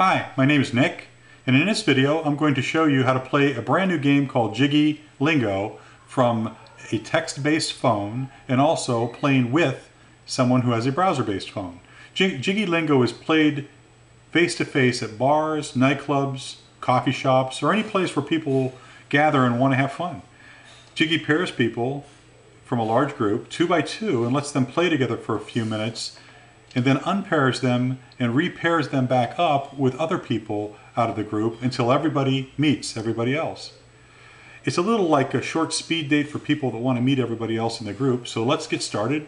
Hi, my name is Nick, and in this video I'm going to show you how to play a brand new game called JIIGGI Lingo from a text-based phone and also playing with someone who has a browser-based phone. JIIGGI Lingo is played face-to-face at bars, nightclubs, coffee shops, or any place where people gather and want to have fun. JIIGGI pairs people from a large group, 2 by 2, and lets them play together for a few minutes, and then unpairs them and repairs them back up with other people out of the group until everybody meets everybody else. It's a little like a short speed date for people that want to meet everybody else in the group, so let's get started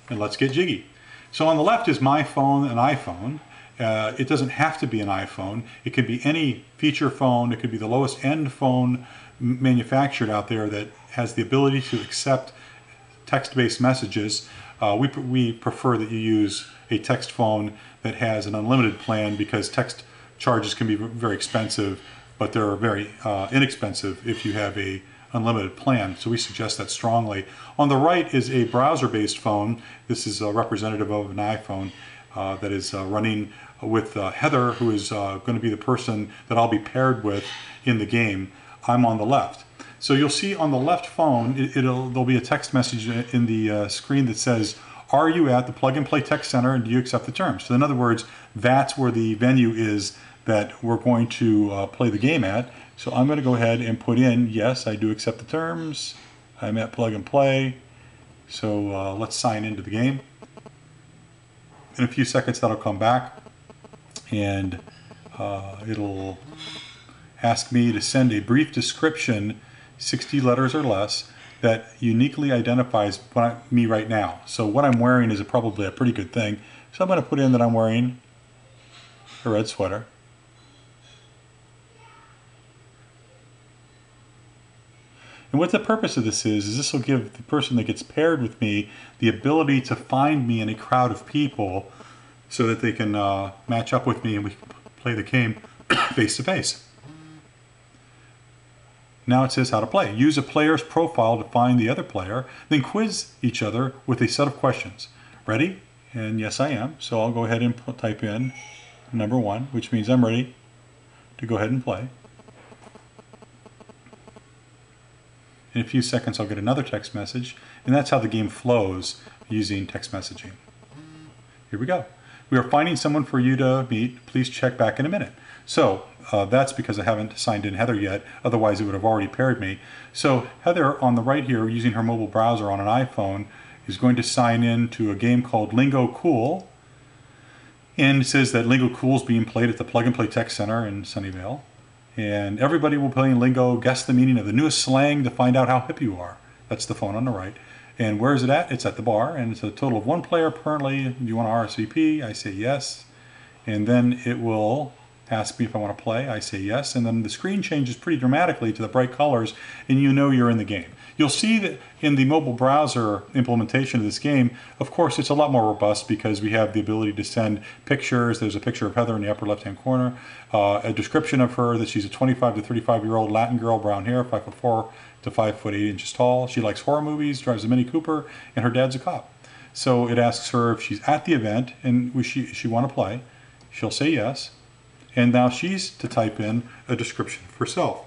and let's get jiggy. So on the left is my phone, an iPhone. It doesn't have to be an iPhone. It could be any feature phone. It could be the lowest end phone manufactured out there that has the ability to accept text-based messages. We prefer that you use a text phone that has an unlimited plan because text charges can be very expensive, but they're very inexpensive if you have a unlimited plan. So we suggest that strongly. On the right is a browser-based phone. This is a representative of an iPhone that is running with Heather, who is going to be the person that I'll be paired with in the game. I'm on the left. So you'll see on the left phone, there'll be a text message in the screen that says, "Are you at the Plug and Play Text Center and do you accept the terms?" So in other words, that's where the venue is that we're going to play the game at. So I'm going to go ahead and put in, yes, I do accept the terms. I'm at Plug and Play. So let's sign into the game. In a few seconds that'll come back and it'll ask me to send a brief description, 60 letters or less, that uniquely identifies me right now. So what I'm wearing is probably a pretty good thing. So I'm going to put in that I'm wearing a red sweater. And what the purpose of this is this will give the person that gets paired with me the ability to find me in a crowd of people so that they can match up with me and we can play the game face to face. Now it says how to play. Use a player's profile to find the other player, then quiz each other with a set of questions. Ready? And yes, I am. So I'll go ahead and type in number 1, which means I'm ready to go ahead and play. In a few seconds, I'll get another text message, and that's how the game flows using text messaging. Here we go. We are finding someone for you to meet. Please check back in a minute. So that's because I haven't signed in Heather yet. Otherwise, it would have already paired me. So Heather on the right here, using her mobile browser on an iPhone, is going to sign in to a game called Lingo Cool. And it says that Lingo Cool is being played at the Plug and Play Tech Center in Sunnyvale. And everybody will play in Lingo, guess the meaning of the newest slang to find out how hip you are. That's the phone on the right. And where is it at? It's at the bar, and it's a total of 1 player currently. Do you want to RSVP? I say yes. And then it will ask me if I want to play. I say yes. And then the screen changes pretty dramatically to the bright colors, and you know you're in the game. You'll see that in the mobile browser implementation of this game, of course, it's a lot more robust because we have the ability to send pictures. There's a picture of Heather in the upper left-hand corner, a description of her that she's a 25 to 35-year-old Latin girl, brown hair, 5'4" to 5'8" tall. She likes horror movies, drives a Mini Cooper, and her dad's a cop. So it asks her if she's at the event and she want to play. She'll say yes. And now she's to type in a description of herself.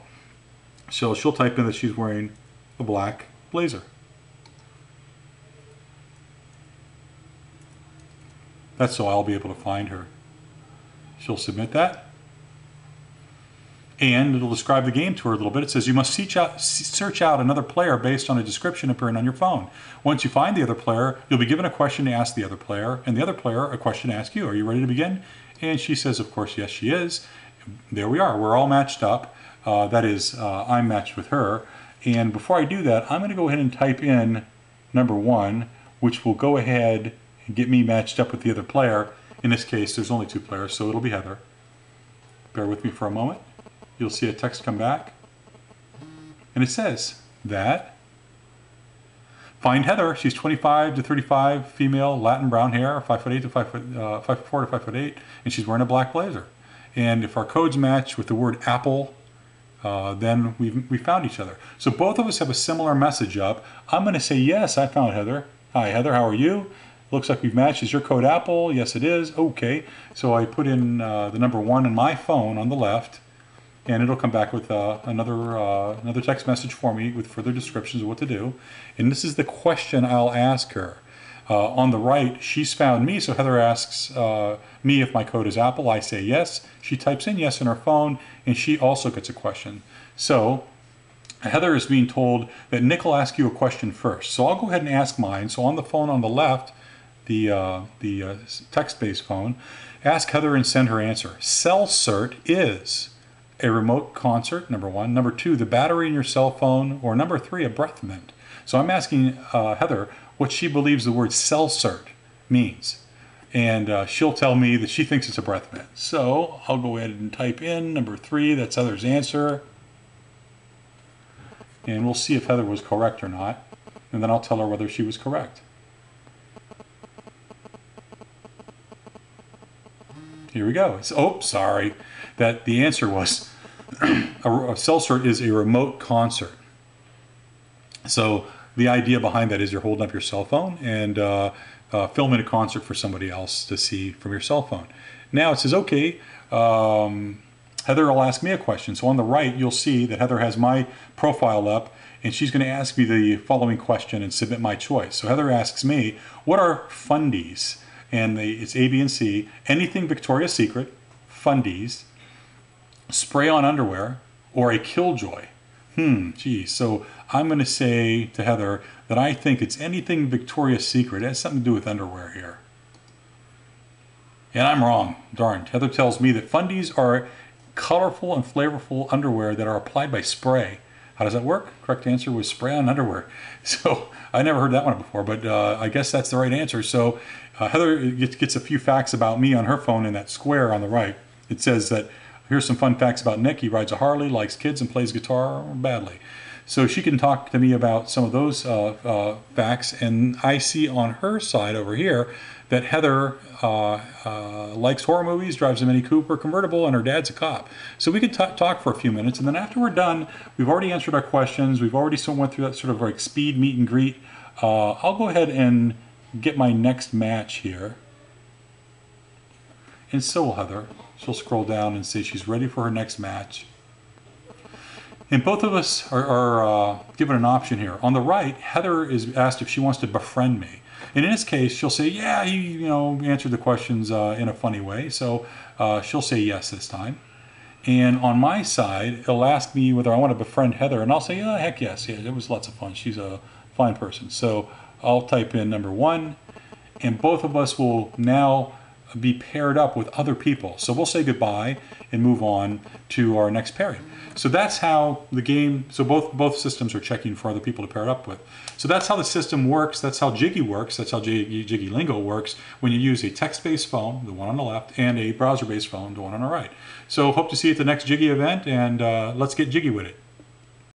So she'll type in that she's wearing a black blazer. That's so I'll be able to find her. She'll submit that. And it'll describe the game to her a little bit. It says you must search out another player based on a description appearing on your phone. Once you find the other player, you'll be given a question to ask the other player, and the other player a question to ask you. Are you ready to begin? And she says, of course, yes, she is. There we are. We're all matched up. That is, I'm matched with her. And before I do that, I'm going to go ahead and type in number 1, which will go ahead and get me matched up with the other player. In this case, there's only 2 players, so it'll be Heather. Bear with me for a moment. You'll see a text come back. And it says that find Heather. She's 25 to 35, female, Latin brown hair, 5'8" to 5'4" to 5'8", and she's wearing a black blazer. And if our codes match with the word apple, then we found each other. So both of us have a similar message up. I'm going to say, yes, I found Heather. Hi, Heather, how are you? Looks like we've matched. Is your code Apple? Yes, it is. Okay. So I put in the number 1 on my phone on the left, and it'll come back with another text message for me with further descriptions of what to do. And this is the question I'll ask her. On the right, she's found me, so Heather asks me if my code is Apple. I say yes. She types in yes in her phone, and she also gets a question. So Heather is being told that Nick will ask you a question first. So I'll go ahead and ask mine. So on the phone on the left, the text-based phone, ask Heather and send her answer. Cell cert is a remote concert, number 1. Number 2, the battery in your cell phone. Or number 3, a breath mint. So I'm asking Heather what she believes the word cell cert means. And she'll tell me that she thinks it's a breath mint. So I'll go ahead and type in number 3. That's Heather's answer. And we'll see if Heather was correct or not. And then I'll tell her whether she was correct. Here we go. Oh, sorry. That the answer was a cell cert is a remote concert. So the idea behind that is you're holding up your cell phone and filming a concert for somebody else to see from your cell phone. Now it says, okay, Heather will ask me a question. So on the right, you'll see that Heather has my profile up, and she's going to ask me the following question and submit my choice. So Heather asks me, what are fundies? And it's A, B, and C. Anything Victoria's Secret, fundies, spray-on underwear, or a killjoy. Geez. So I'm going to say to Heather that I think it's anything Victoria's Secret. It has something to do with underwear here. And I'm wrong. Darn. Heather tells me that fundies are colorful and flavorful underwear that are applied by spray. How does that work? Correct answer was spray-on underwear. So I never heard that one before, but I guess that's the right answer. So Heather gets a few facts about me on her phone in that square on the right. It says that here's some fun facts about Nick. He rides a Harley, likes kids, and plays guitar badly. So she can talk to me about some of those facts. And I see on her side over here that Heather likes horror movies, drives a Mini Cooper convertible, and her dad's a cop. So we could talk for a few minutes. And then after we're done, we've already answered our questions. We've already went through that sort of like speed meet and greet. I'll go ahead and get my next match here. And so will Heather. She'll scroll down and say she's ready for her next match. And both of us are given an option here. On the right, Heather is asked if she wants to befriend me. And in this case, she'll say, yeah, he answered the questions in a funny way. So she'll say yes this time. And on my side, it'll ask me whether I want to befriend Heather. And I'll say, oh, heck yes. Yeah, it was lots of fun. She's a fine person. So I'll type in number 1. And both of us will now be paired up with other people. So we'll say goodbye and move on to our next pairing. So that's how the game, so both systems are checking for other people to pair it up with. So that's how the system works. That's how JIIGGI works. That's how JIIGGI Lingo works when you use a text-based phone, the one on the left, and a browser-based phone, the one on the right. So hope to see you at the next JIIGGI event, and let's get jiggy with it.